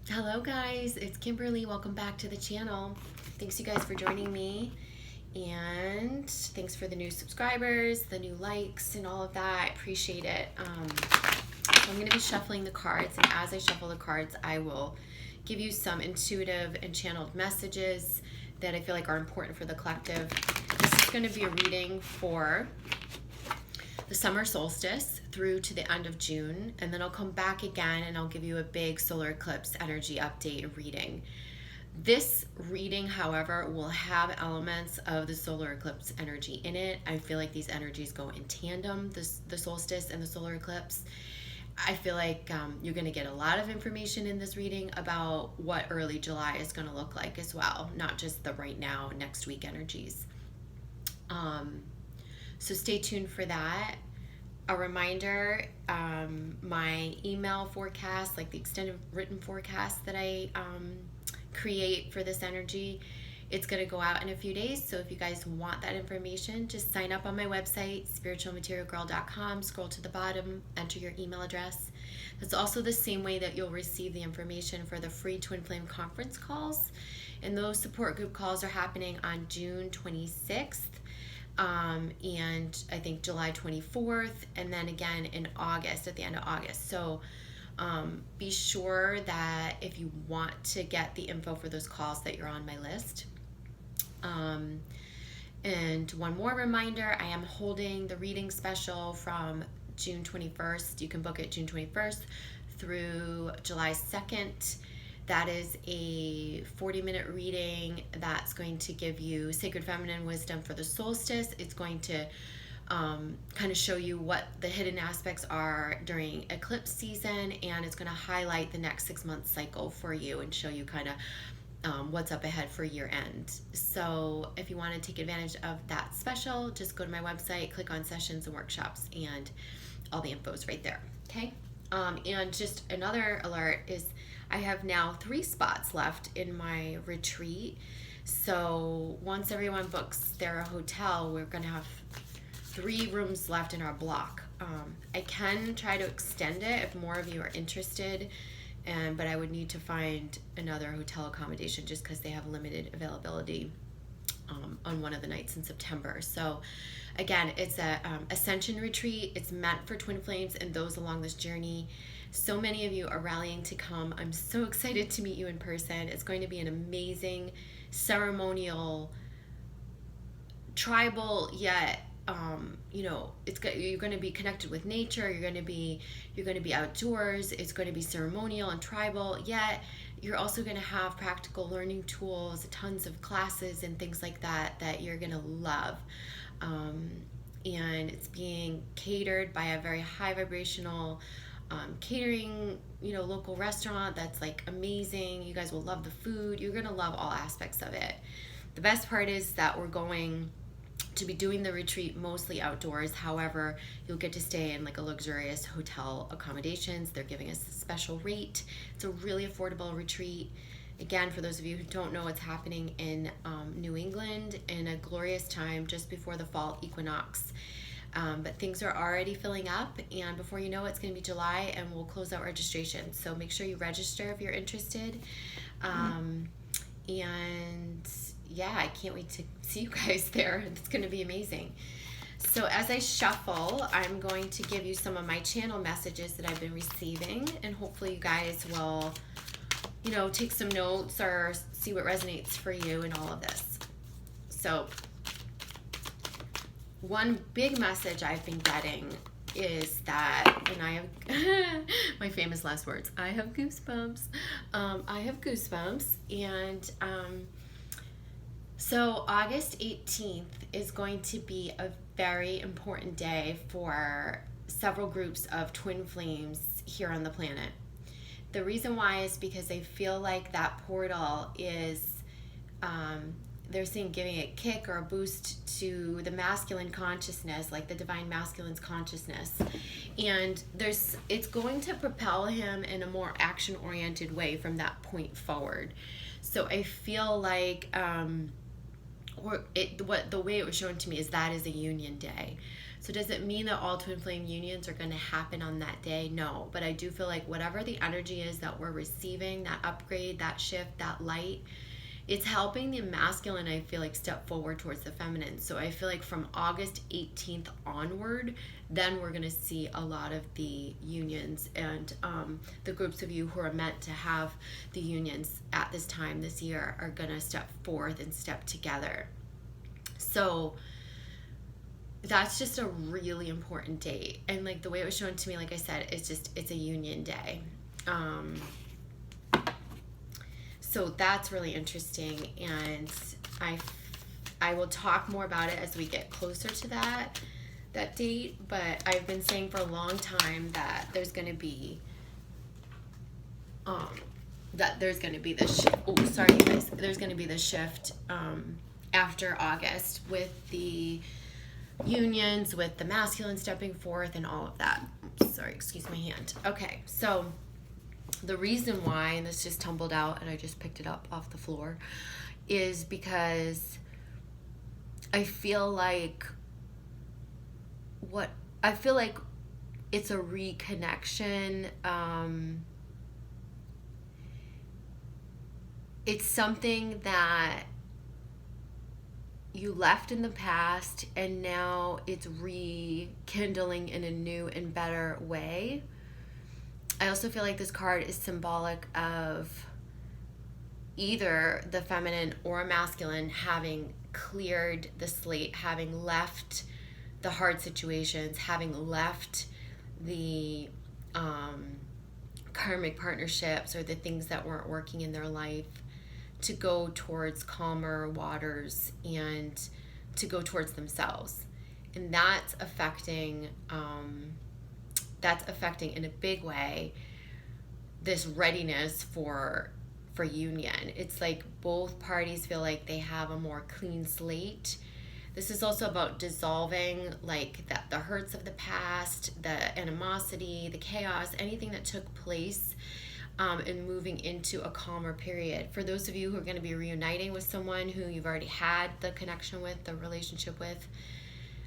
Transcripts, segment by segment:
Hello guys, it's Kimberly. Welcome back to the channel. Thanks you guys for joining me, and thanks for the new subscribers, the new likes, and all of that. I appreciate it. So I'm going to be shuffling the cards, and as I shuffle the cards, I will give you some intuitive and channeled messages that I feel like are important for the collective. This is going to be a reading for the summer solstice through to the end of June, and then I'll come back again and I'll give you a big solar eclipse energy update and reading. This reading, however, will have elements of the solar eclipse energy in it. I feel like these energies go in tandem, the solstice and the solar eclipse. I feel like you're going to get a lot of information in this reading about what early July is going to look like as well, not just the right now, next week energies. So stay tuned for that. A reminder, my email forecast, like the extended written forecast that I create for this energy, it's going to go out in a few days. So if you guys want that information, just sign up on my website, spiritualmaterialgirl.com, scroll to the bottom, enter your email address. That's also the same way that you'll receive the information for the free Twin Flame conference calls. And those support group calls are happening on June 26th. And I think July 24th, and then again in August, at the end of August. So be sure that if you want to get the info for those calls, that you're on my list. And one more reminder, I am holding the reading special from June 21st. You can book it June 21st through July 2nd. That is a 40-minute reading that's going to give you sacred feminine wisdom for the solstice. It's going to kind of show you what the hidden aspects are during eclipse season, and it's going to highlight the next 6-month cycle for you and show you kind of what's up ahead for year end. So if you want to take advantage of that special, just go to my website, click on sessions and workshops, and all the info is right there. Okay. And just another alert is I have now 3 spots left in my retreat. So once everyone books their hotel, we're going to have 3 rooms left in our block. I can try to extend it if more of you are interested, but I would need to find another hotel accommodation just because they have limited availability on one of the nights in September. So again, it's a ascension retreat. It's meant for twin flames and those along this journey. So many of you are rallying to come. I'm so excited to meet you in person. It's going to be an amazing ceremonial, tribal, yet you're going to be connected with nature. You're going to be outdoors. It's going to be ceremonial and tribal, yet you're also going to have practical learning tools, tons of classes and things like that you're going to love. And it's being catered by a very high vibrational catering, local restaurant that's like amazing. You guys will love the food. You're going to love all aspects of it. The best part is that we're going to be doing the retreat mostly outdoors. However, you'll get to stay in like a luxurious hotel accommodations. They're giving us a special rate. It's a really affordable retreat. Again, for those of you who don't know, it's happening in New England in a glorious time just before the fall equinox. But things are already filling up, and before you know it, it's going to be July, and we'll close out registration. So make sure you register if you're interested. And yeah, I can't wait to see you guys there. It's going to be amazing. So as I shuffle, I'm going to give you some of my channel messages that I've been receiving, and hopefully you guys will, take some notes or see what resonates for you in all of this. So one big message I've been getting is that, and I have my famous last words, I have goosebumps. I have goosebumps. And so August 18th is going to be a very important day for several groups of twin flames here on the planet. The reason why is because I feel like that portal is they're saying giving a kick or a boost to the masculine consciousness, like the divine masculine's consciousness. And it's going to propel him in a more action-oriented way from that point forward. So I feel like the way it was shown to me is that is a union day. So does it mean that all twin flame unions are going to happen on that day? No, but I do feel like whatever the energy is that we're receiving, that upgrade, that shift, that light, it's helping the masculine, I feel like, step forward towards the feminine. So I feel like from August 18th onward, then we're going to see a lot of the unions and the groups of you who are meant to have the unions at this time this year are going to step forth and step together. So that's just a really important date. And like the way it was shown to me, like I said, it's a union day. So that's really interesting, and I will talk more about it as we get closer to that date. But I've been saying for a long time that there's going to be there's going to be this shift after August with the unions, with the masculine stepping forth and all of that. Sorry, excuse my hand. Okay, so the reason why, and this just tumbled out and I just picked it up off the floor, is because I feel like it's a reconnection. It's something that you left in the past and now it's rekindling in a new and better way. I also feel like this card is symbolic of either the feminine or masculine having cleared the slate, having left the hard situations, having left the karmic partnerships or the things that weren't working in their life, to go towards calmer waters and to go towards themselves. And that's affecting in a big way this readiness for union. It's like both parties feel like they have a more clean slate. This is also about dissolving like the hurts of the past, the animosity, the chaos, anything that took place, and moving into a calmer period. For those of you who are going to be reuniting with someone who you've already had the connection with, the relationship with,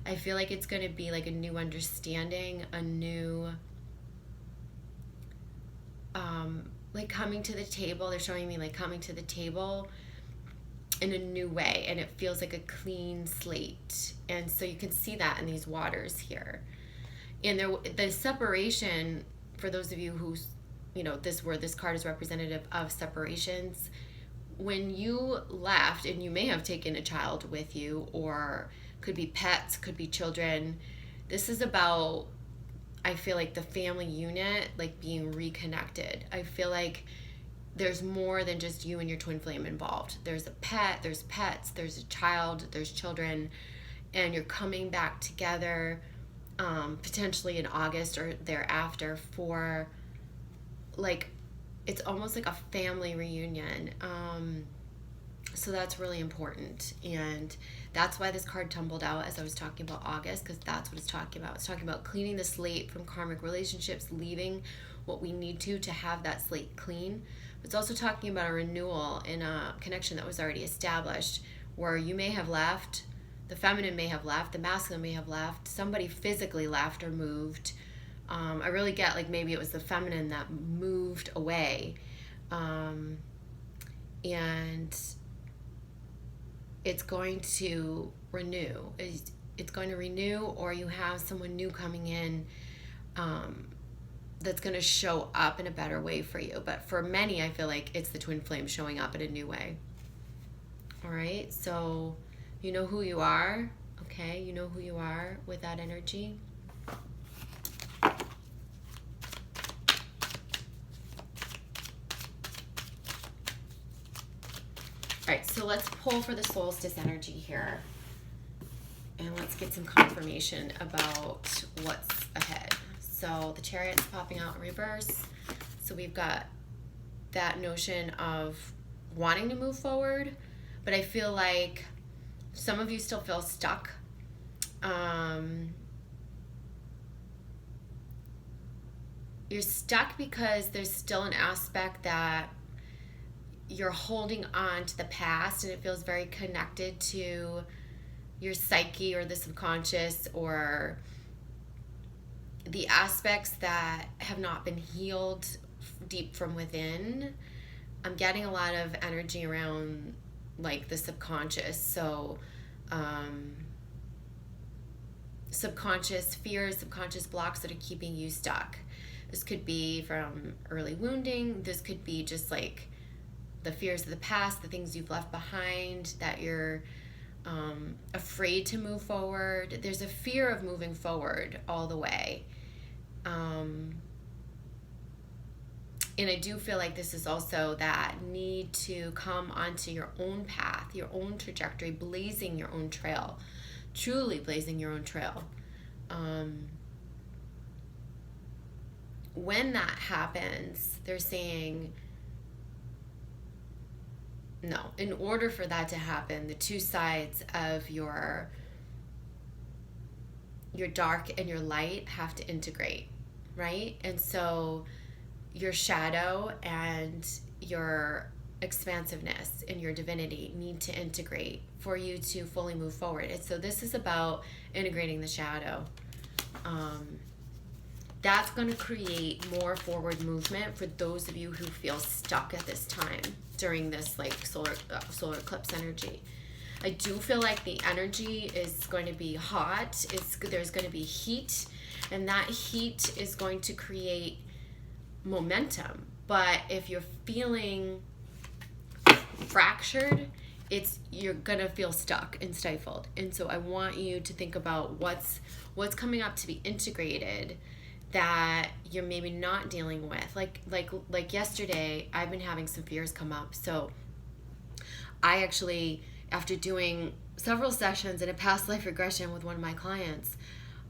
I feel like it's going to be like a new understanding, a new like coming to the table. They're showing me like coming to the table in a new way, and it feels like a clean slate. And so you can see that in these waters here. And the separation, for those of you who, this card is representative of separations. When you left, and you may have taken a child with you, or could be pets, could be children, this is about, I feel like, the family unit, like being reconnected. I feel like there's more than just you and your twin flame involved. There's a pet, there's pets, there's a child, there's children, and you're coming back together, potentially in August or thereafter, for like, it's almost like a family reunion. So that's really important, and that's why this card tumbled out as I was talking about August, because that's what it's talking about. It's talking about cleaning the slate from karmic relationships, leaving what we need to have that slate clean. It's also talking about a renewal in a connection that was already established, where you may have left, the feminine may have left, the masculine may have left, somebody physically left or moved. I really get like maybe it was the feminine that moved away, and it's going to renew. It's going to renew, or you have someone new coming in that's going to show up in a better way for you. But for many, I feel like it's the twin flame showing up in a new way. All right, so you know who you are, okay? You know who you are with that energy. All right, so let's pull for the solstice energy here. And let's get some confirmation about what's ahead. So the Chariot's popping out in reverse. So we've got that notion of wanting to move forward, but I feel like some of you still feel stuck. You're stuck because there's still an aspect that you're holding on to the past, and it feels very connected to your psyche or the subconscious, or the aspects that have not been healed deep from within. I'm getting a lot of energy around like the subconscious. So subconscious fears, subconscious blocks that are keeping you stuck. This could be from early wounding. This could be just like the fears of the past, the things you've left behind that you're afraid to move forward. There's a fear of moving forward all the way. And I do feel like this is also that need to come onto your own path, your own trajectory, blazing your own trail, truly blazing your own trail. When that happens, they're saying, no, in order for that to happen, the two sides of your dark and your light have to integrate, right? And so your shadow and your expansiveness and your divinity need to integrate for you to fully move forward. And so this is about integrating the shadow. That's going to create more forward movement for those of you who feel stuck at this time during this like solar eclipse energy. I do feel like the energy is going to be hot. There's going to be heat, and that heat is going to create momentum. But if you're feeling fractured, you're gonna feel stuck and stifled. And so I want you to think about what's coming up to be integrated that you're maybe not dealing with. Like yesterday, I've been having some fears come up. So I actually, after doing several sessions in a past life regression with one of my clients,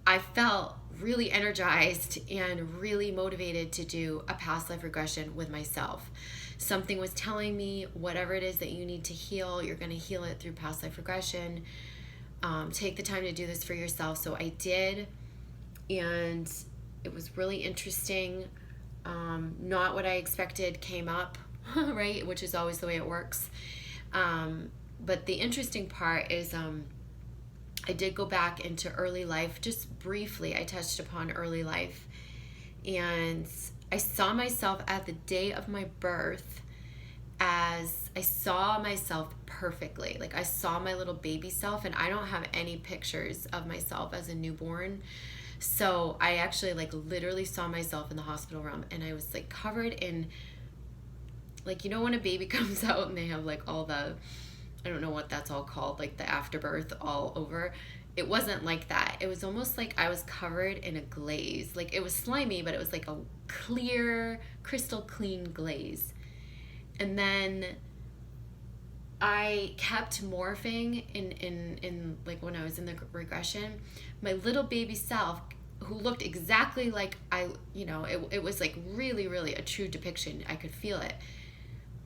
I felt really energized and really motivated to do a past life regression with myself. Something was telling me, whatever it is that you need to heal, you're going to heal it through past life regression. Take the time to do this for yourself. So I did, and it was really interesting. Not what I expected came up, right? Which is always the way it works. But the interesting part is I did go back into early life, just briefly. I touched upon early life, and I saw myself at the day of my birth as I saw myself perfectly. Like I saw my little baby self, and I don't have any pictures of myself as a newborn. So I actually like literally saw myself in the hospital room, and I was like covered in, like, you know when a baby comes out and they have like all the, I don't know what that's all called, like the afterbirth all over. It wasn't like that. It was almost like I was covered in a glaze. Like it was slimy, but it was like a clear, crystal clean glaze. And then I kept morphing in like when I was in the regression, my little baby self, who looked exactly like it was like really, really a true depiction. I could feel it.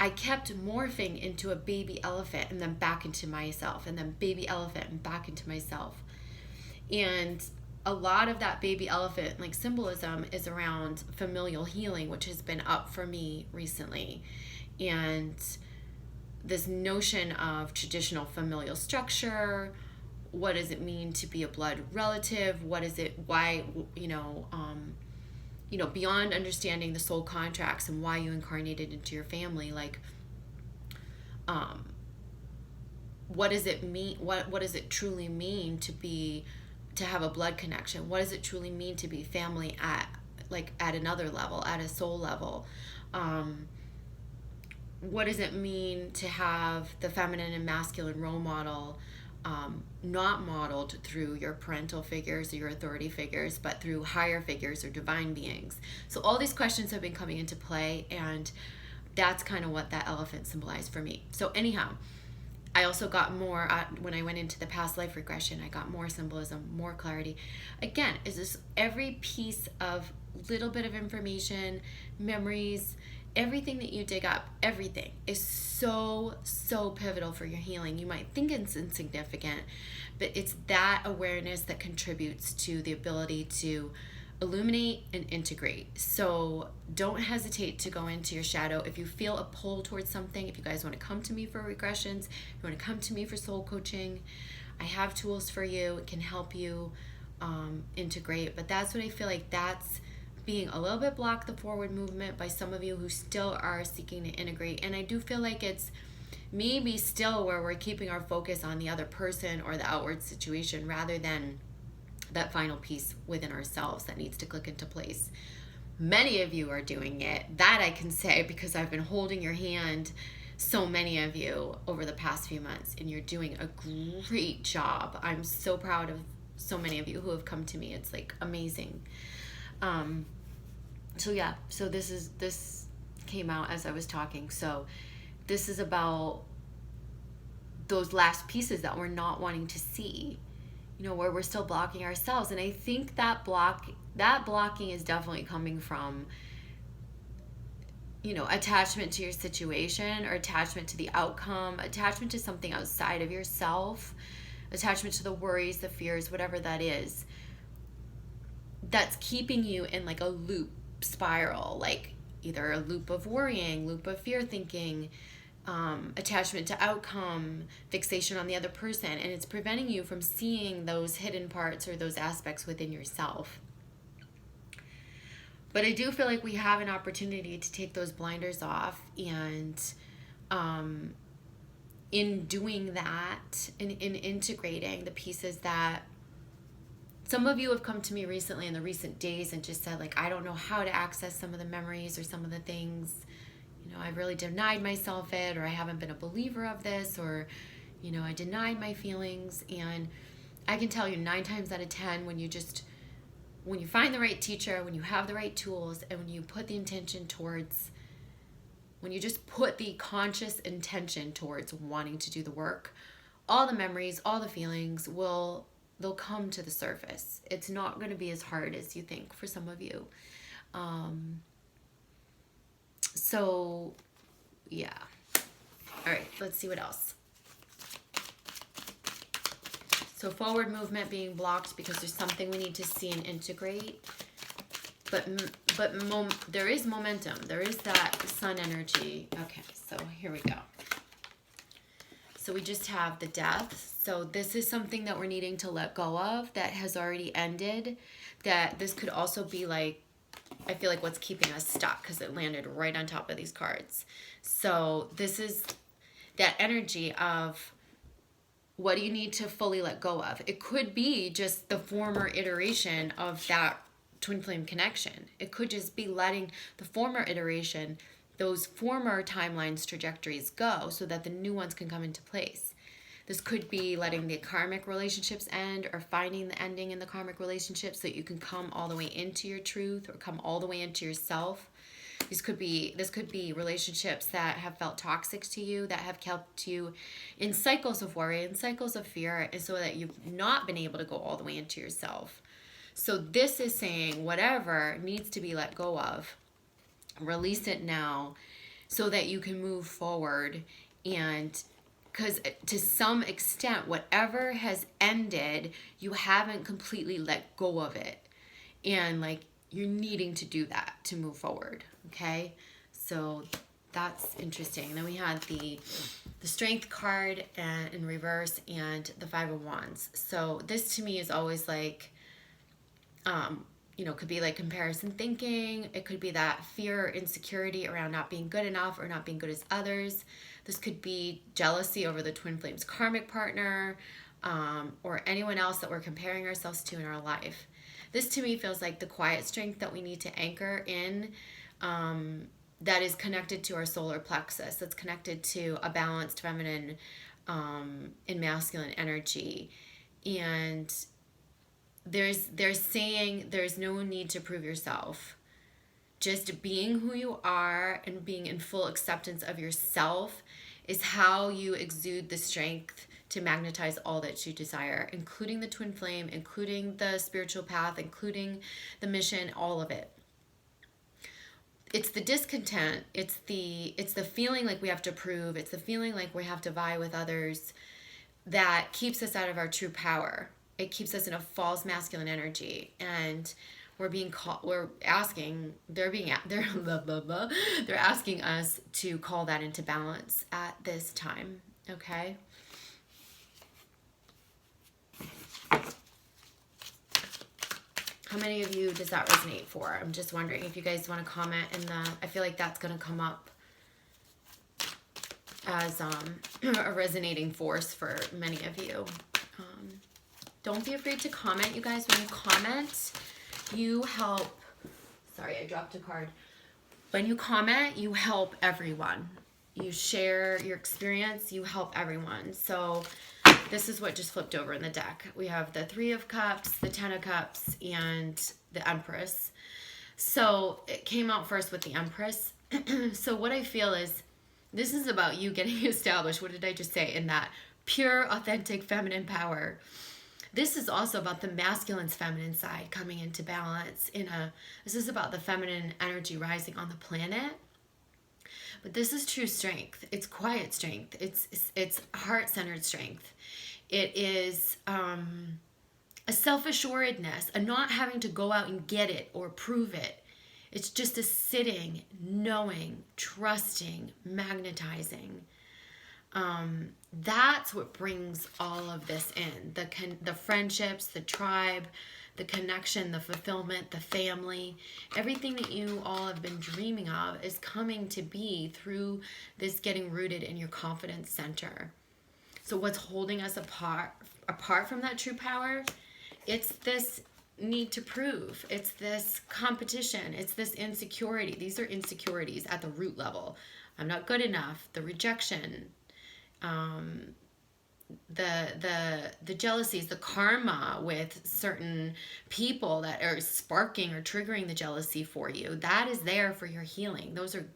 I kept morphing into a baby elephant and then back into myself, and then baby elephant and back into myself. And a lot of that baby elephant like symbolism is around familial healing, which has been up for me recently. And this notion of traditional familial structure, what does it mean to be a blood relative? What is it, why, beyond understanding the soul contracts and why you incarnated into your family, like, what does it mean? What does it truly mean to have a blood connection? What does it truly mean to be family at another level, at a soul level? What does it mean to have the feminine and masculine role model not modeled through your parental figures or your authority figures, but through higher figures or divine beings? So all these questions have been coming into play, and that's kind of what that elephant symbolized for me. So anyhow, I also got more, when I went into the past life regression, I got more symbolism, more clarity. Again, is this every piece of little bit of information, memories, everything that you dig up, everything is so, so pivotal for your healing. You might think it's insignificant, but it's that awareness that contributes to the ability to illuminate and integrate. So don't hesitate to go into your shadow. If you feel a pull towards something, if you guys want to come to me for regressions, if you want to come to me for soul coaching, I have tools for you. It can help you integrate. But that's what I feel like that's being a little bit blocked, the forward movement, by some of you who still are seeking to integrate. And I do feel like it's maybe still where we're keeping our focus on the other person or the outward situation rather than that final piece within ourselves that needs to click into place. Many of you are doing it. That I can say because I've been holding your hand, so many of you, over the past few months, and you're doing a great job. I'm so proud of so many of you who have come to me. It's like amazing. So yeah, so this came out as I was talking. So this is about those last pieces that we're not wanting to see, you know, where we're still blocking ourselves. And I think that blocking is definitely coming from, you know, attachment to your situation or attachment to the outcome, attachment to something outside of yourself, attachment to the worries, the fears, whatever that is, that's keeping you in like a loop spiral, like either a loop of worrying, loop of fear thinking, attachment to outcome, fixation on the other person, and it's preventing you from seeing those hidden parts or those aspects within yourself. But I do feel like we have an opportunity to take those blinders off, and in doing that, in integrating the pieces that some of you have come to me recently in the recent days and just said, like, I don't know how to access some of the memories or some of the things. You know, I've really denied myself it, or I haven't been a believer of this, or, you know, I denied my feelings. And I can tell you 9 times out of 10, when you find the right teacher, when you have the right tools, and when you put the intention towards, when you just put the conscious intention towards wanting to do the work, all the memories, all the feelings they'll come to the surface. It's not going to be as hard as you think for some of you. So, yeah. All right, let's see what else. So forward movement being blocked because there's something we need to see and integrate. But there is momentum. There is that sun energy. Okay, so here we go. So we just have the death. So this is something that we're needing to let go of that has already ended. That this could also be like, I feel like what's keeping us stuck because it landed right on top of these cards. So this is that energy of what do you need to fully let go of? It could be just the former iteration of that twin flame connection. It could just be letting the former iteration, those former timelines, trajectories go so that the new ones can come into place. This could be letting the karmic relationships end or finding the ending in the karmic relationship so that you can come all the way into your truth or come all the way into yourself. This could be relationships that have felt toxic to you, that have kept you in cycles of worry and cycles of fear, and so that you've not been able to go all the way into yourself. So this is saying whatever needs to be let go of, release it now so that you can move forward. And because to some extent, whatever has ended, you haven't completely let go of it. And like, you're needing to do that to move forward. Okay. So that's interesting. And then we had the Strength card in reverse and the Five of Wands. So this to me is always like, you know, could be like comparison thinking. It could be that fear or insecurity around not being good enough or not being good as others. This could be jealousy over the twin flames karmic partner, or anyone else that we're comparing ourselves to in our life. This to me feels like the quiet strength that we need to anchor in, that is connected to our solar plexus, that's connected to a balanced feminine and masculine energy. And they're saying there's no need to prove yourself. Just being who you are and being in full acceptance of yourself is how you exude the strength to magnetize all that you desire, including the twin flame, including the spiritual path, including the mission, all of it. It's the discontent, it's the feeling like we have to prove, it's the feeling like we have to vie with others that keeps us out of our true power. It keeps us in a false masculine energy, and they're asking us to call that into balance at this time. Okay. How many of you does that resonate for? I'm just wondering if you guys want to comment in the, I feel like that's going to come up as a resonating force for many of you. Don't be afraid to comment, you guys. When you comment, you help. Sorry, I dropped a card. When you comment, you help everyone. You share your experience, you help everyone. So this is what just flipped over in the deck. We have the Three of Cups, the Ten of Cups, and the Empress. So it came out first with the Empress. So what I feel is this is about you getting established. What did I just say? In that pure, authentic, feminine power. This is also about the masculine's feminine side coming into balance. This is about the feminine energy rising on the planet. But this is true strength. It's quiet strength. It's heart-centered strength. It is a self-assuredness, a not having to go out and get it or prove it. It's just a sitting, knowing, trusting, magnetizing. That's what brings all of this in. The friendships, the tribe, the connection, the fulfillment, the family, everything that you all have been dreaming of is coming to be through this getting rooted in your confidence center. So what's holding us apart from that true power? It's this need to prove. It's this competition. It's this insecurity. These are insecurities at the root level. I'm not good enough. The rejection, the jealousies, the karma with certain people that are sparking or triggering the jealousy for you, that is there for your healing. Those are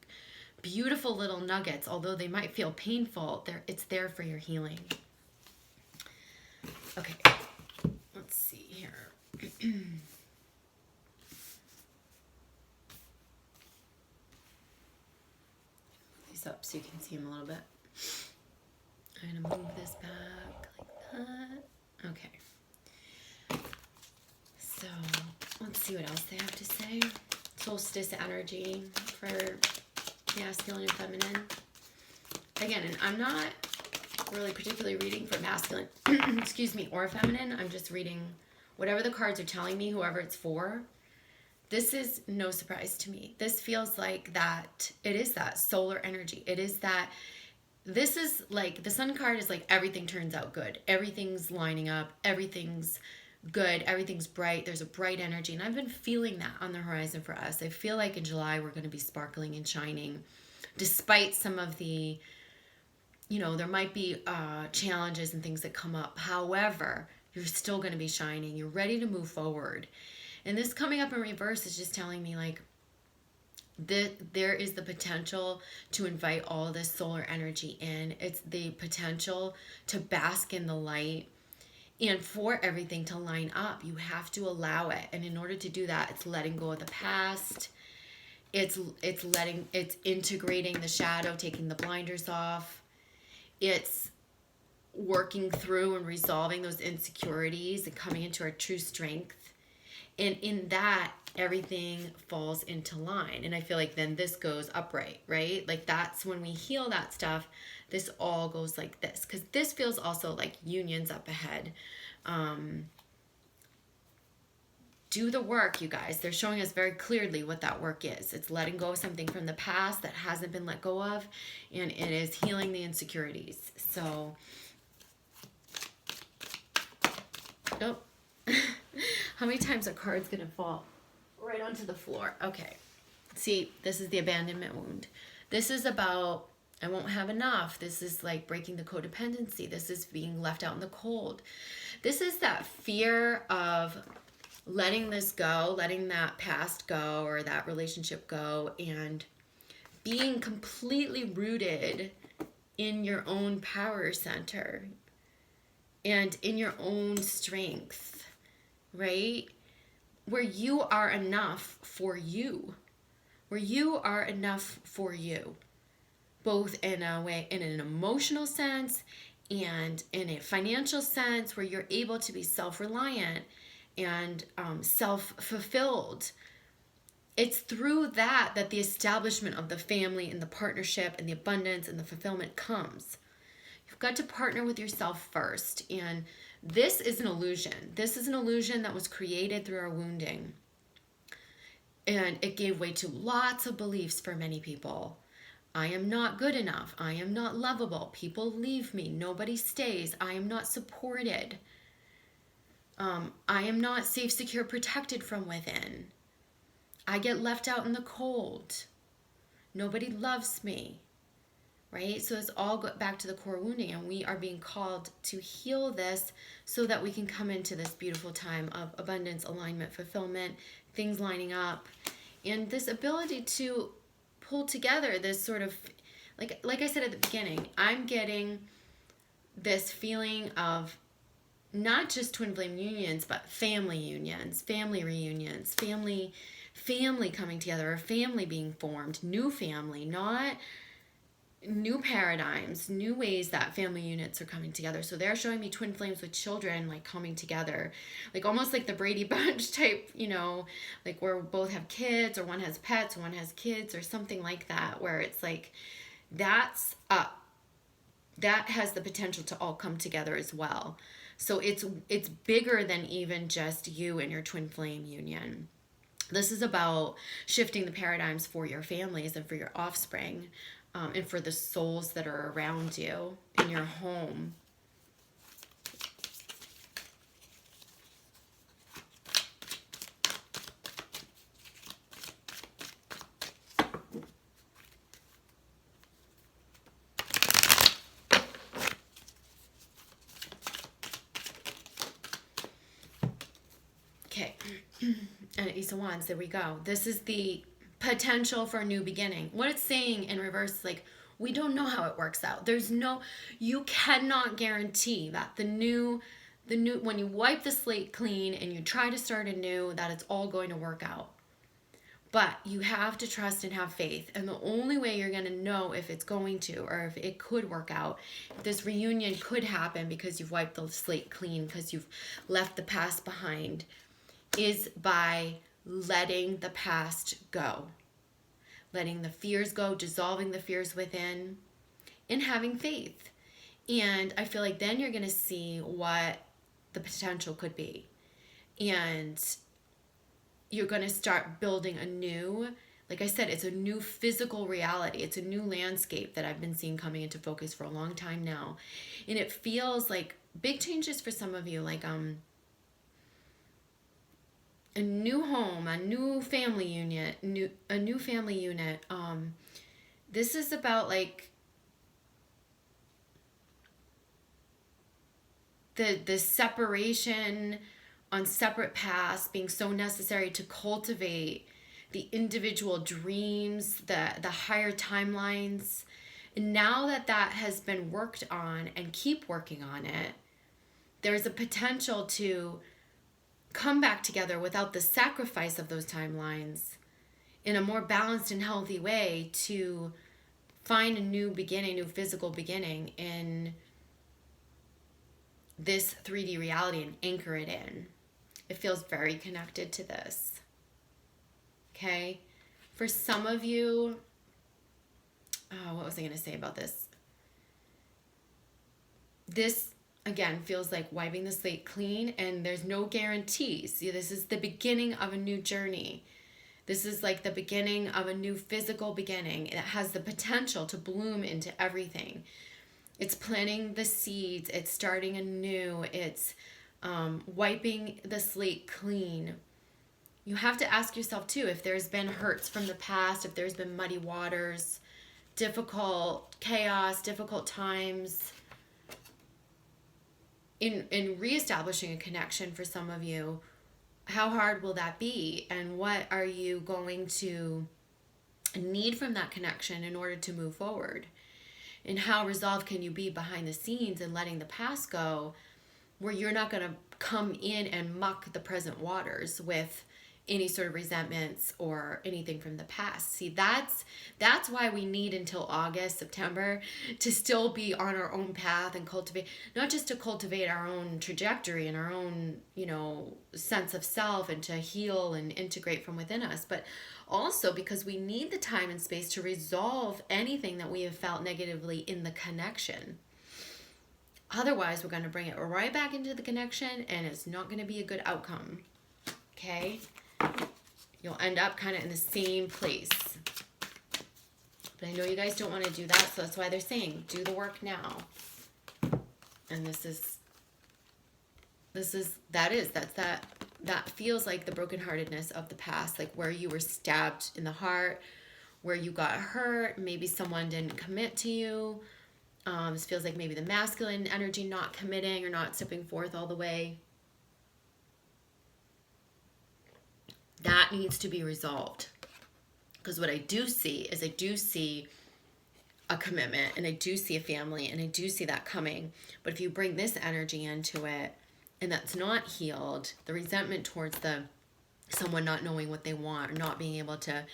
beautiful little nuggets, although they might feel painful. It's there for your healing. Okay, let's see here. These up so you can see them a little bit. I'm gonna move this back like that. Okay. So let's see what else they have to say. Solstice energy for masculine and feminine. Again, and I'm not really particularly reading for masculine, excuse me, or feminine. I'm just reading whatever the cards are telling me, whoever it's for. This is no surprise to me. This feels like that, it is that solar energy. It is that, this is like, the sun card is like everything turns out good. Everything's lining up. Everything's good. Everything's bright. There's a bright energy. And I've been feeling that on the horizon for us. I feel like in July we're going to be sparkling and shining despite some of the, you know, there might be challenges and things that come up. However, you're still going to be shining. You're ready to move forward. And this coming up in reverse is just telling me like there is the potential to invite all this solar energy in. It's the potential to bask in the light. And for everything to line up, you have to allow it. And in order to do that, it's letting go of the past. It's integrating the shadow, taking the blinders off. It's working through and resolving those insecurities and coming into our true strength. And in that, everything falls into line. And I feel like then this goes upright, right? Like that's when we heal that stuff, this all goes like this. Because this feels also like unions up ahead. Do the work, you guys. They're showing us very clearly what that work is. It's letting go of something from the past that hasn't been let go of. And it is healing the insecurities. So, nope. How many times are cards going to fall right onto the floor? Okay. See, this is the abandonment wound. This is about, I won't have enough. This is like breaking the codependency. This is being left out in the cold. This is that fear of letting this go, letting that past go or that relationship go, and being completely rooted in your own power center and in your own strength. Right? Where you are enough for you. Where you are enough for you. Both in a way, in an emotional sense and in a financial sense, where you're able to be self-reliant and self-fulfilled. It's through that the establishment of the family and the partnership and the abundance and the fulfillment comes. You've got to partner with yourself first. And this is an illusion. This is an illusion that was created through our wounding. And it gave way to lots of beliefs for many people. I am not good enough. I am not lovable. People leave me. Nobody stays. I am not supported. I am not safe, secure, protected from within. I get left out in the cold. Nobody loves me. Right? So it's all back to the core wounding, and we are being called to heal this so that we can come into this beautiful time of abundance, alignment, fulfillment, things lining up, and this ability to pull together this sort of, like I said at the beginning, I'm getting this feeling of not just twin flame unions, but family unions, family reunions, family coming together, a family being formed, new family, not new paradigms, new ways that family units are coming together. So they're showing me twin flames with children like coming together, like almost like the Brady Bunch type, you know, like where both have kids, or one has pets, one has kids, or something like that, where it's like that's up. That has the potential to all come together as well. So it's bigger than even just you and your twin flame union. This is about shifting the paradigms for your families and for your offspring, and for the souls that are around you in your home. Okay, and Ace of Wands, there we go. This is the potential for a new beginning. What it's saying in reverse, like, we don't know how it works out. You cannot guarantee that the new, when you wipe the slate clean and you try to start anew, that it's all going to work out. But you have to trust and have faith. And the only way you're going to know if it's going to, or if it could work out, if this reunion could happen because you've wiped the slate clean, because you've left the past behind, is by letting the past go. Letting the fears go, dissolving the fears within, and having faith. And I feel like then you're going to see what the potential could be. And you're going to start building a new, like I said, it's a new physical reality. It's a new landscape that I've been seeing coming into focus for a long time now. And it feels like big changes for some of you, like a new home, a new family unit, a new family unit. This is about like the separation on separate paths being so necessary to cultivate the individual dreams, the higher timelines. And now that has been worked on and keep working on it, there's a potential to come back together without the sacrifice of those timelines in a more balanced and healthy way, to find a new beginning, new physical beginning in this 3D reality and anchor it in. It feels very connected to this. Okay? For some of you, what was I going to say about this? This again feels like wiping the slate clean, and there's no guarantees. See, this is the beginning of a new journey. This is like the beginning of a new physical beginning. It has the potential to bloom into everything. It's planting the seeds. It's starting anew. It's wiping the slate clean. You have to ask yourself too, if there's been hurts from the past, if there's been muddy waters, difficult chaos, difficult times, in reestablishing a connection for some of you, how hard will that be? And what are you going to need from that connection in order to move forward? And how resolved can you be behind the scenes and letting the past go, where you're not going to come in and muck the present waters with any sort of resentments or anything from the past. See, that's why we need until August, September to still be on our own path and cultivate, not just to cultivate our own trajectory and our own, sense of self, and to heal and integrate from within us, but also because we need the time and space to resolve anything that we have felt negatively in the connection. Otherwise, we're going to bring it right back into the connection, and it's not going to be a good outcome. Okay? You'll end up kind of in the same place. But I know you guys don't want to do that, so that's why they're saying, do the work now. And that feels like the brokenheartedness of the past, like where you were stabbed in the heart, where you got hurt, maybe someone didn't commit to you. This feels like maybe the masculine energy not committing or not stepping forth all the way. That needs to be resolved. Because what I do see is I do see a commitment, and I do see a family, and I do see that coming. But if you bring this energy into it, and that's not healed, the resentment towards someone not knowing what they want, or not being able to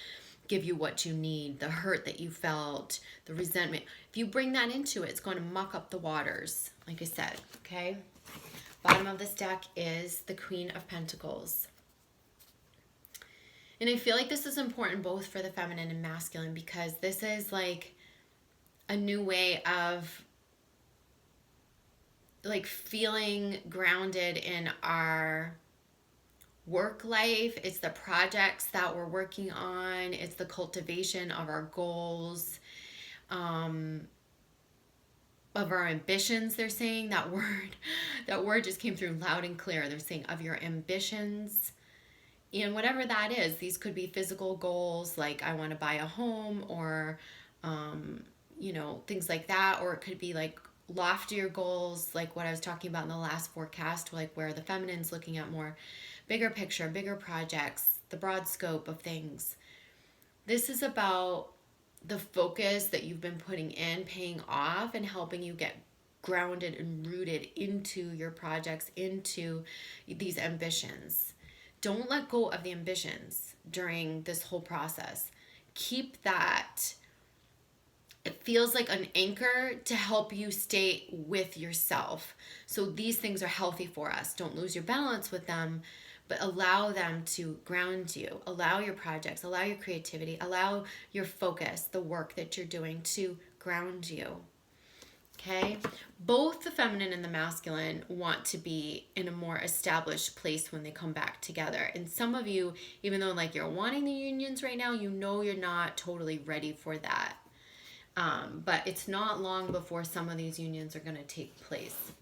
give you what you need, the hurt that you felt, the resentment. If you bring that into it, it's going to muck up the waters, like I said, okay? Bottom of this deck is the Queen of Pentacles. And I feel like this is important both for the feminine and masculine, because this is like a new way of like feeling grounded in our work life. It's the projects that we're working on. It's the cultivation of our goals, of our ambitions. They're saying that word just came through loud and clear. They're saying of your ambitions, and whatever that is. These could be physical goals, like I want to buy a home, or things like that, or it could be like loftier goals, like what I was talking about in the last forecast, like where the feminine's looking at more bigger picture, bigger projects, the broad scope of things. This is about the focus that you've been putting in, paying off, and helping you get grounded and rooted into your projects, into these ambitions. Don't let go of the ambitions during this whole process. Keep that. It feels like an anchor to help you stay with yourself. So these things are healthy for us. Don't lose your balance with them, but allow them to ground you. Allow your projects, allow your creativity, allow your focus, the work that you're doing to ground you. Okay? Both the feminine and the masculine want to be in a more established place when they come back together. And some of you, even though like you're wanting the unions right now, you know you're not totally ready for that. But it's not long before some of these unions are going to take place.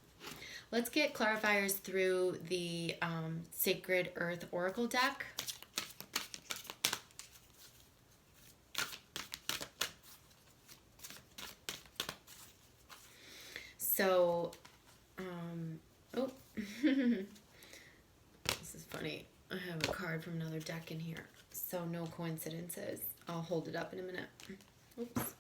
Let's get clarifiers through the Sacred Earth Oracle deck. So, this is funny. I have a card from another deck in here. So no coincidences. I'll hold it up in a minute. Oops.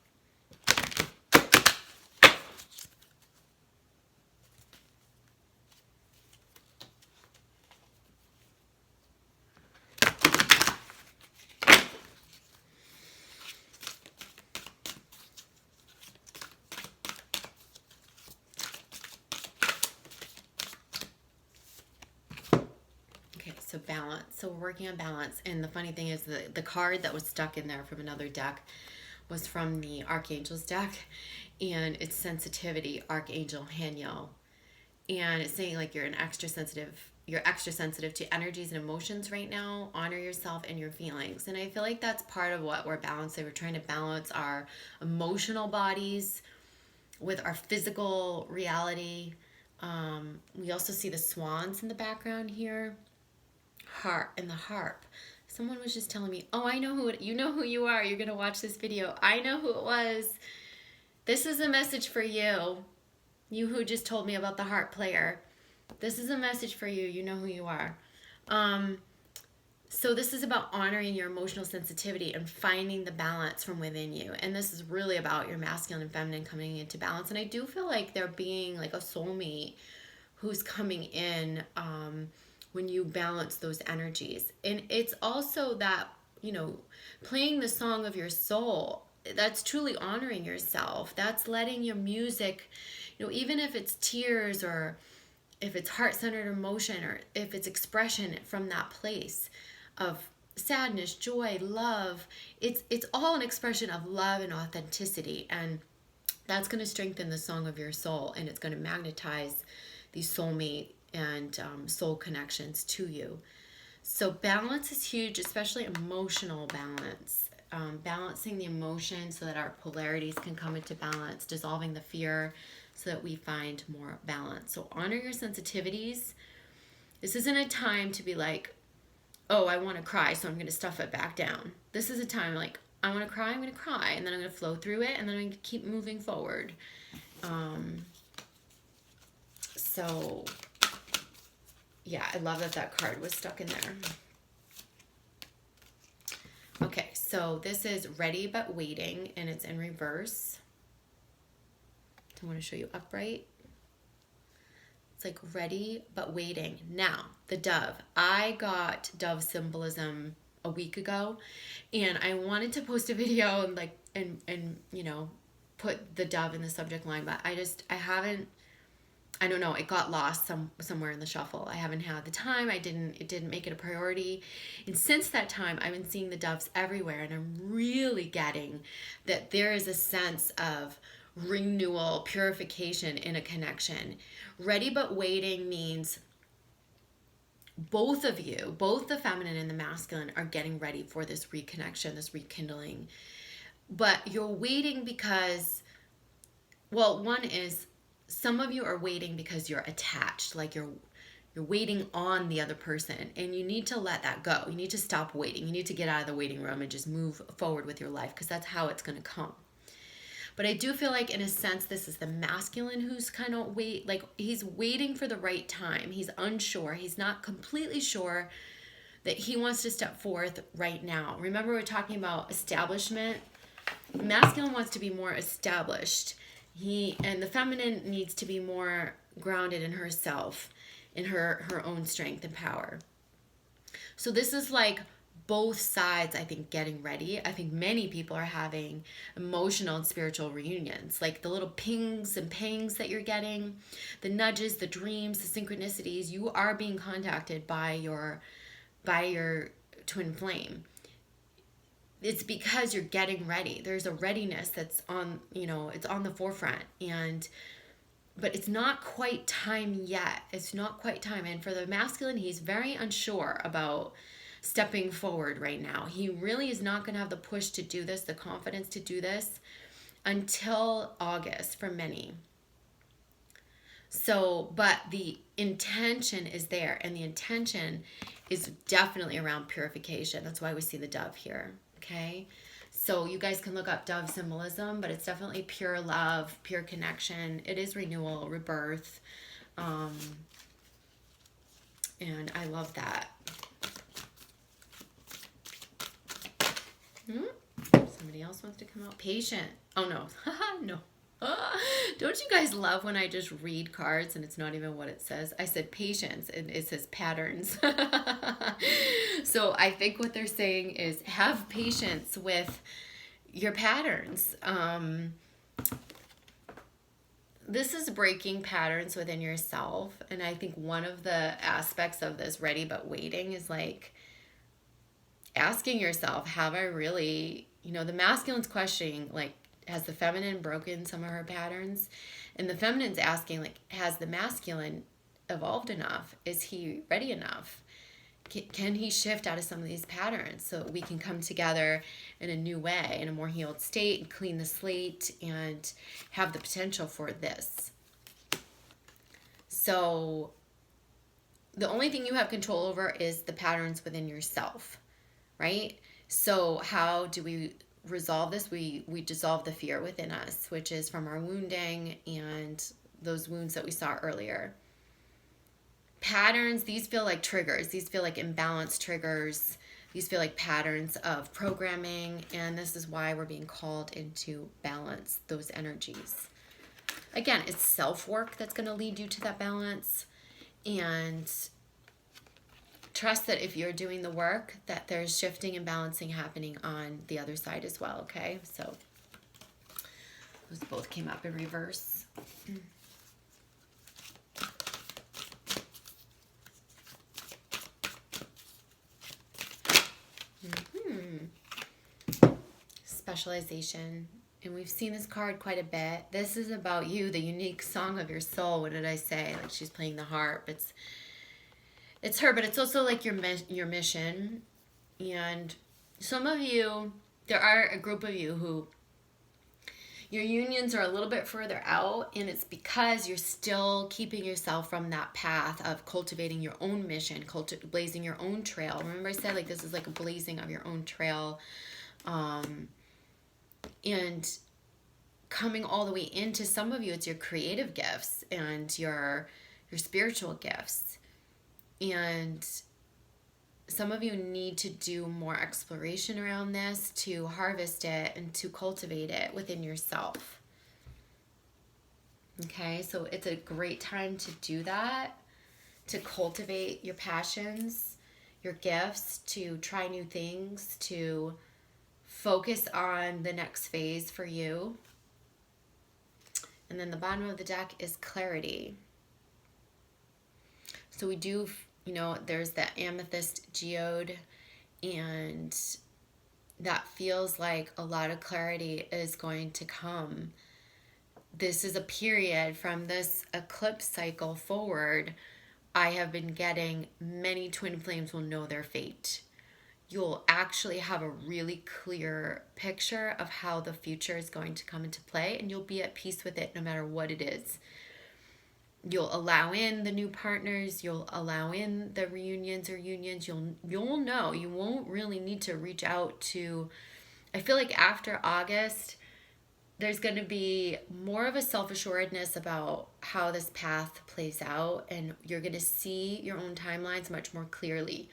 So balance. So we're working on balance. And the funny thing is the card that was stuck in there from another deck was from the Archangel's deck. And it's sensitivity, Archangel Haniel. And it's saying like you're extra sensitive to energies and emotions right now. Honor yourself and your feelings. And I feel like that's part of what we're balancing. We're trying to balance our emotional bodies with our physical reality. We also see the swans in the background here. Harp and the harp. Someone was just telling me, oh, I know who you know who you are. You're going to watch this video. I know who it was. This is a message for you. You who just told me about the harp player. This is a message for you. You know who you are. So this is about honoring your emotional sensitivity and finding the balance from within you. And this is really about your masculine and feminine coming into balance. And I do feel like there being like a soulmate who's coming in when you balance those energies. And it's also that, playing the song of your soul, that's truly honoring yourself. That's letting your music, even if it's tears or if it's heart-centered emotion or if it's expression from that place of sadness, joy, love, it's all an expression of love and authenticity. And That's going to strengthen the song of your soul, and it's going to magnetize these soulmate and soul connections to you. So balance is huge, especially emotional balance. Balancing the emotions so that our polarities can come into balance, dissolving the fear so that we find more balance. So honor your sensitivities. This isn't a time to be like, oh, I want to cry, so I'm going to stuff it back down. This is a time like, I want to cry, I'm going to cry, and then I'm going to flow through it, and then I'm going to keep moving forward. So, yeah, I love that that card was stuck in there. Okay, so this is Ready But Waiting, and it's in reverse. I want to show you upright. It's like ready but waiting. Now, the dove. I got dove symbolism a week ago, and I wanted to post a video and like and you know, put the dove in the subject line, but I haven't. I don't know, it got lost somewhere in the shuffle. I haven't had the time. It didn't make it a priority. And since that time, I've been seeing the doves everywhere, and I'm really getting that there is a sense of renewal, purification in a connection. Ready but waiting means both of you, both the feminine and the masculine, are getting ready for this reconnection, this rekindling. But you're waiting because, well, one is, some of you are waiting because you're attached, like you're waiting on the other person, and you need to let that go. You need to stop waiting. You need to get out of the waiting room and just move forward with your life, because that's how it's going to come. But I do feel like, in a sense, this is the masculine who's kind of he's waiting for the right time. He's unsure. He's not completely sure that he wants to step forth right now. Remember, we're talking about establishment. Masculine wants to be more established. And the feminine needs to be more grounded in herself, in her own strength and power. So this is like both sides, I think, getting ready. I think many people are having emotional and spiritual reunions, like the little pings and pangs that you're getting, the nudges, the dreams, the synchronicities. You are being contacted by your twin flame. It's because you're getting ready. There's a readiness that's on, it's on the forefront, but it's not quite time yet. It's not quite time. And for the masculine, he's very unsure about stepping forward right now. He really is not going to have the push to do this, the confidence to do this, until August for many. So, but the intention is there, and the intention is definitely around purification. That's why we see the dove here. Okay, so you guys can look up dove symbolism, but it's definitely pure love, pure connection. It is renewal, rebirth, and I love that. Somebody else wants to come out. Patient. Oh no, no. Don't you guys love when I just read cards and it's not even what it says? I said patience, and it says patterns. So I think what they're saying is have patience with your patterns. This is breaking patterns within yourself. And I think one of the aspects of this ready but waiting is like asking yourself, have I really, the masculine's questioning, like, has the feminine broken some of her patterns? And the feminine's asking, like, has the masculine evolved enough? Is he ready enough? Can he shift out of some of these patterns so we can come together in a new way, in a more healed state, and clean the slate and have the potential for this? So the only thing you have control over is the patterns within yourself, right? So how do we resolve this? We dissolve the fear within us, which is from our wounding and those wounds that we saw earlier. Patterns, these feel like triggers. These feel like imbalanced triggers. These feel like patterns of programming, and this is why we're being called into balance those energies. Again, it's self-work that's going to lead you to that balance, and trust that if you're doing the work, that there's shifting and balancing happening on the other side as well, okay? So those both came up in reverse. Specialization. And we've seen this card quite a bit. This is about you, the unique song of your soul. What did I say? Like she's playing the harp. It's her, but it's also like your mission. And some of you, there are a group of you who your unions are a little bit further out, and it's because you're still keeping yourself from that path of cultivating your own mission, blazing your own trail. Remember I said like this is like a blazing of your own trail, and coming all the way into some of you, it's your creative gifts and your spiritual gifts. And some of you need to do more exploration around this to harvest it and to cultivate it within yourself. Okay, so it's a great time to do that, to cultivate your passions, your gifts, to try new things, to focus on the next phase for you. And then the bottom of the deck is clarity. So we do, you know, there's the amethyst geode, and that feels like a lot of clarity is going to come. This is a period from this eclipse cycle forward. I have been getting many twin flames will know their fate. You'll actually have a really clear picture of how the future is going to come into play, and you'll be at peace with it no matter what it is. You'll allow in the new partners, you'll allow in the reunions or unions, you'll know. You won't really need to reach out to, I feel like after August, there's going to be more of a self-assuredness about how this path plays out, and you're going to see your own timelines much more clearly.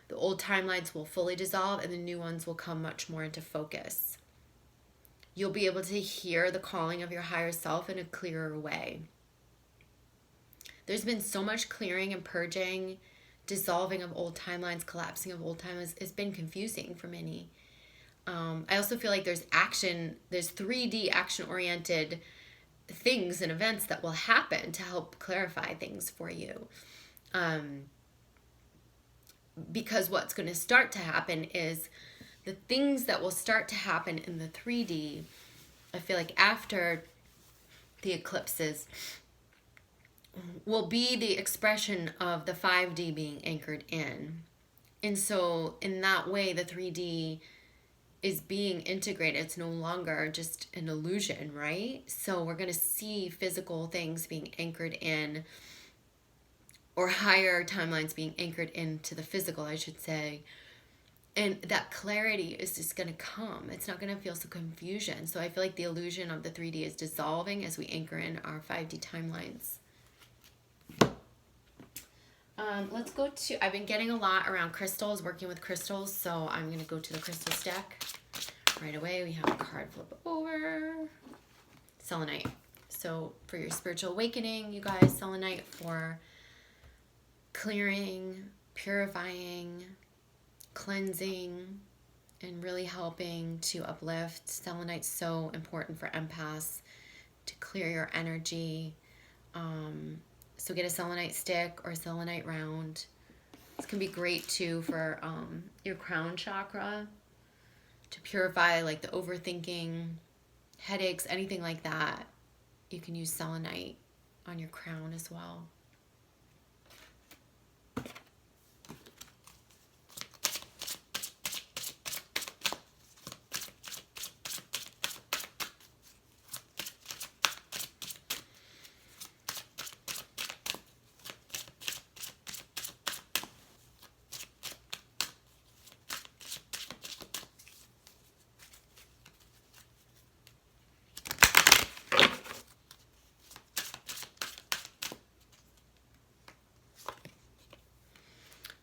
The old timelines will fully dissolve and the new ones will come much more into focus. You'll be able to hear the calling of your higher self in a clearer way. There's been so much clearing and purging, dissolving of old timelines, collapsing of old timelines. It's been confusing for many. I also feel like there's 3D action-oriented things and events that will happen to help clarify things for you. Because what's going to start to happen is the things that will start to happen in the 3D, I feel like after the eclipses, will be the expression of the 5D being anchored in. And so in that way, the 3D is being integrated. It's no longer just an illusion, right? So we're going to see physical things being anchored in, or higher timelines being anchored into the physical, I should say. And that clarity is just going to come. It's not going to feel so confusion. So I feel like the illusion of the 3D is dissolving as we anchor in our 5D timelines. Let's go to, I've been getting a lot around crystals, working with crystals, so I'm going to go to the crystals deck. Right away, we have a card flip over. Selenite. So for your spiritual awakening, you guys, selenite for clearing, purifying, cleansing, and really helping to uplift. Selenite's so important for empaths to clear your energy. So get a selenite stick or a selenite round. This can be great too for your crown chakra to purify like the overthinking, headaches, anything like that. You can use selenite on your crown as well.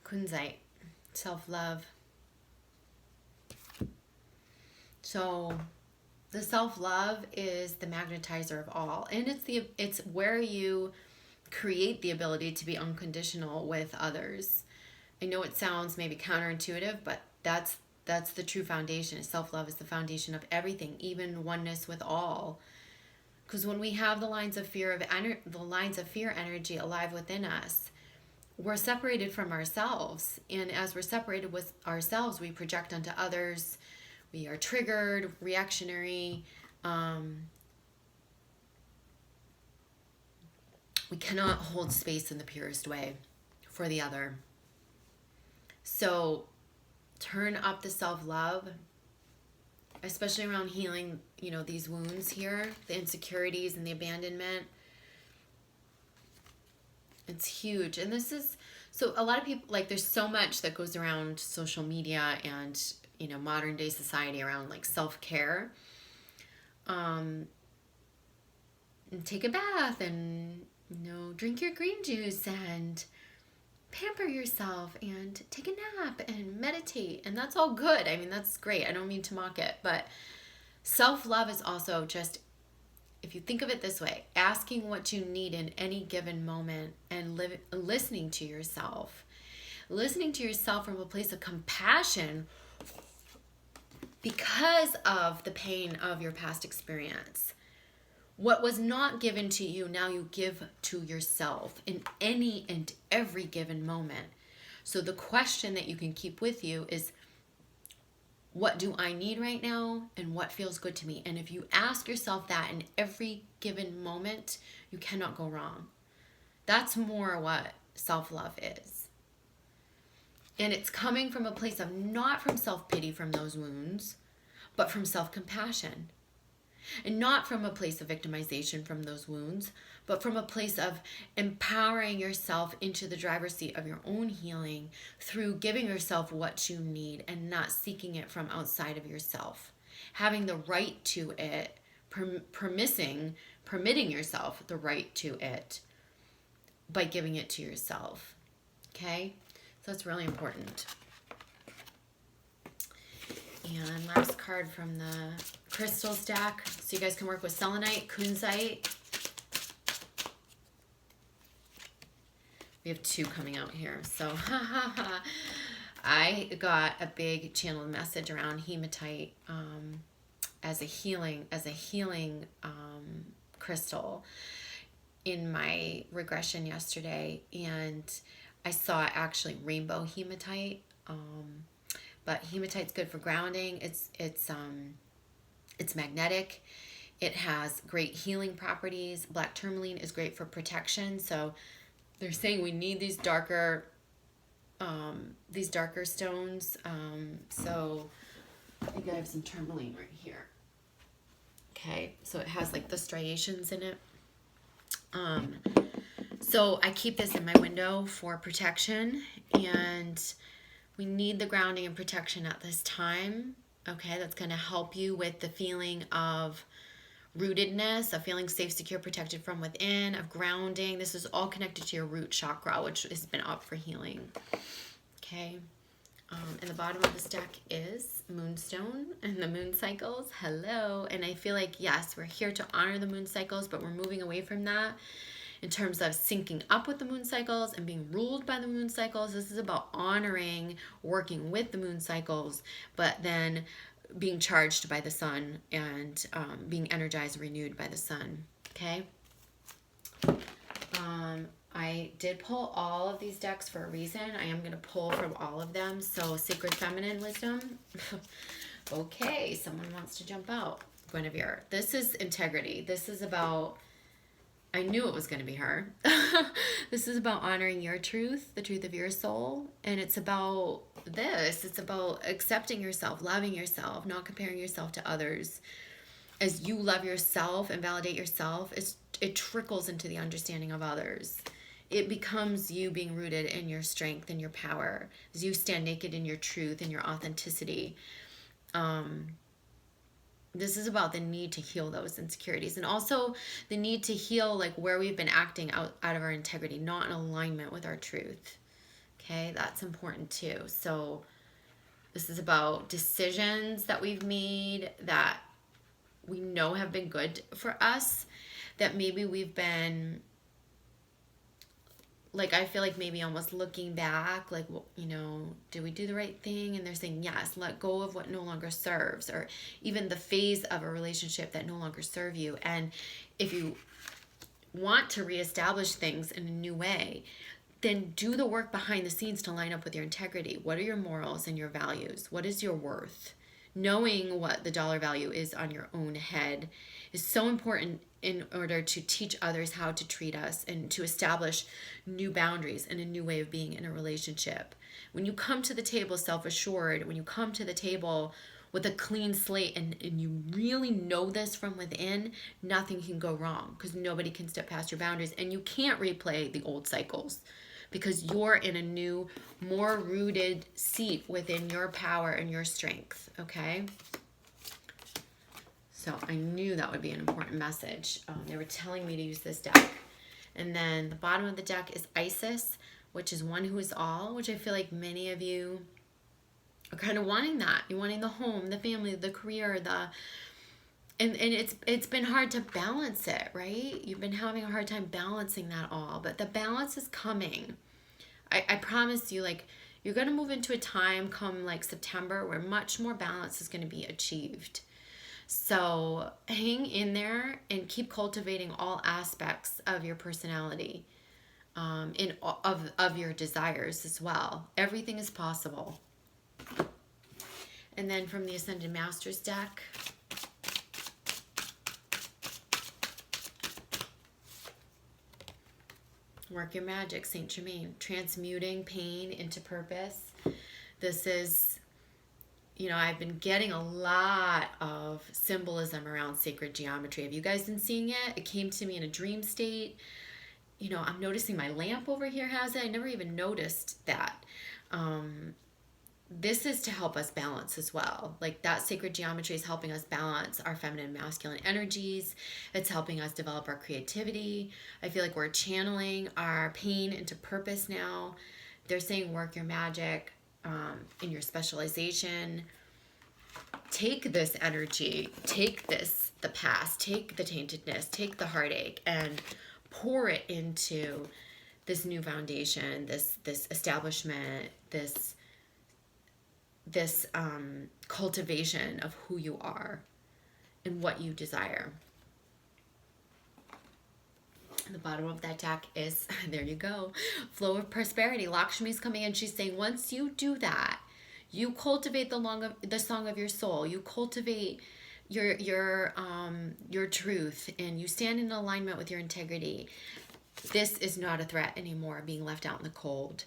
Kunzite Self-Love. So the self-love is the magnetizer of all, and it's where you create the ability to be unconditional with others. I know it sounds maybe counterintuitive, but that's the true foundation. Self-love is the foundation of everything, even oneness with all. Because when we have the lines of fear energy alive within us, we're separated from ourselves, and as we're separated with ourselves, we project onto others. We are triggered, reactionary, We cannot hold space in the purest way for the other. So turn up the self-love, especially around healing, you know, these wounds here, the insecurities and the abandonment. It's huge. And this is, so a lot of people, like, there's so much that goes around social media and, you know, modern day society around like self-care. And take a bath and, you know, drink your green juice and pamper yourself and take a nap and meditate. And that's all good. I mean, that's great. I don't mean to mock it, but self-love is also just, if you think of it this way, asking what you need in any given moment and listening to yourself from a place of compassion because of the pain of your past experience. What was not given to you, now you give to yourself in any and every given moment. So the question that you can keep with you is, what do I need right now and what feels good to me? And if you ask yourself that in every given moment, you cannot go wrong. That's more what self-love is. And it's coming from a place of not from self-pity from those wounds, but from self-compassion. And not from a place of victimization from those wounds, but from a place of empowering yourself into the driver's seat of your own healing through giving yourself what you need and not seeking it from outside of yourself. Having the right to it, permitting yourself the right to it by giving it to yourself. Okay? So that's really important. And last card from the crystals deck. So you guys can work with selenite, kunzite. We have two coming out here. So I got a big channeled message around hematite as a healing crystal in my regression yesterday, and I saw actually rainbow hematite. But hematite's good for grounding. It's magnetic. It has great healing properties. Black tourmaline is great for protection. So they're saying we need these darker stones. So I think I have some tourmaline right here. Okay, so it has like the striations in it. So I keep this in my window for protection, and we need the grounding and protection at this time. Okay, that's going to help you with the feeling of rootedness, of feeling safe, secure, protected from within, of grounding. This is all connected to your root chakra, which has been up for healing. Okay, and the bottom of this deck is moonstone and the moon cycles. Hello. And I feel like, yes, we're here to honor the moon cycles, but we're moving away from that in terms of syncing up with the moon cycles and being ruled by the moon cycles. This is about honoring, working with the moon cycles, but then being charged by the sun and being energized, renewed by the sun. Okay. I did pull all of these decks for a reason. I am going to pull from all of them. So Sacred Feminine Wisdom. Okay, someone wants to jump out. Guinevere. This is integrity. This is about, I knew it was going to be her. This is about honoring your truth, the truth of your soul. And it's about this. It's about accepting yourself, loving yourself, not comparing yourself to others. As you love yourself and validate yourself, it trickles into the understanding of others. It becomes you being rooted in your strength and your power. As you stand naked in your truth and your authenticity. This is about the need to heal those insecurities, and also the need to heal like where we've been acting out of our integrity, not in alignment with our truth. Okay, that's important too. So this is about decisions that we've made that we know have been good for us, that maybe we've been, like, I feel like maybe almost looking back, like, you know, did we do the right thing? And they're saying, yes, let go of what no longer serves, or even the phase of a relationship that no longer serve you. And if you want to reestablish things in a new way, then do the work behind the scenes to line up with your integrity. What are your morals and your values? What is your worth? knowing what the dollar value is on your own head is so important in order to teach others how to treat us and to establish new boundaries and a new way of being in a relationship. When you come to the table self-assured, when you come to the table with a clean slate and you really know this from within, nothing can go wrong because nobody can step past your boundaries, and you can't replay the old cycles because you're in a new, more rooted seat within your power and your strength, okay? So I knew that would be an important message. They were telling me to use this deck. And then the bottom of the deck is Isis, which is one who is all, which I feel like many of you are kind of wanting that. You're wanting the home, the family, the career, and it's been hard to balance it, right? You've been having a hard time balancing that all, but the balance is coming. I promise you, like, you're going to move into a time come like September where much more balance is going to be achieved. So hang in there and keep cultivating all aspects of your personality, of your desires as well. Everything is possible. And then from the Ascended Masters deck, Work Your Magic, Saint Germain, transmuting pain into purpose. This is, you know, I've been getting a lot of symbolism around sacred geometry. Have you guys been seeing it? It came to me in a dream state. You know, I'm noticing my lamp over here has it. I never even noticed that. This is to help us balance as well. Like, that sacred geometry is helping us balance our feminine and masculine energies. It's helping us develop our creativity. I feel like we're channeling our pain into purpose now. They're saying work your magic in your specialization. Take this energy, take this, the past, take the taintedness, take the heartache, and pour it into this new foundation, this establishment, this cultivation of who you are and what you desire. And the bottom of that deck is, there you go, flow of prosperity. Lakshmi's coming in. She's saying once you do that, you cultivate the song of your soul. You cultivate your truth, and you stand in alignment with your integrity. This is not a threat anymore, being left out in the cold.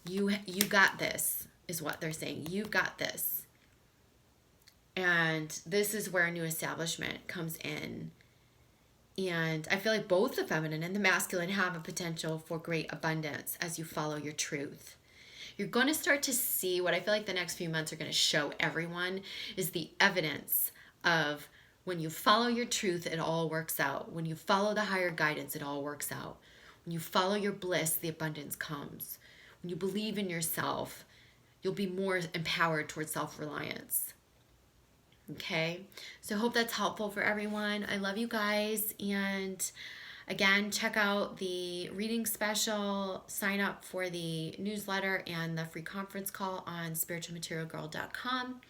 You got this, is what they're saying. You've got this. And this is where a new establishment comes in. And I feel like both the feminine and the masculine have a potential for great abundance as you follow your truth. You're going to start to see what I feel like the next few months are going to show everyone is the evidence of when you follow your truth, it all works out. When you follow the higher guidance, it all works out. When you follow your bliss, the abundance comes. When you believe in yourself, you'll be more empowered towards self-reliance. Okay? So I hope that's helpful for everyone. I love you guys. And again, check out the reading special. Sign up for the newsletter and the free conference call on spiritualmaterialgirl.com.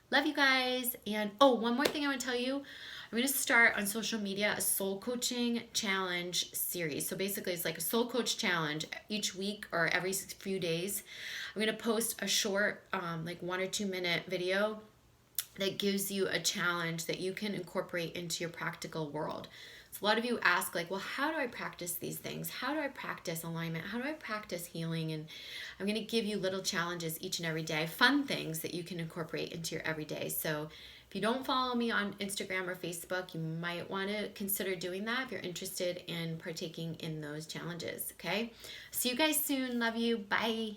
Love you guys. And oh, one more thing I want to tell you. I'm going to start on social media a soul coaching challenge series. So basically it's like a soul coach challenge each week or every few days. I'm going to post a short, like 1 or 2 minute video that gives you a challenge that you can incorporate into your practical world. So a lot of you ask, like, well, how do I practice these things? How do I practice alignment? How do I practice healing? And I'm going to give you little challenges each and every day, fun things that you can incorporate into your everyday. So if you don't follow me on Instagram or Facebook, you might want to consider doing that if you're interested in partaking in those challenges, okay? See you guys soon. Love you. Bye.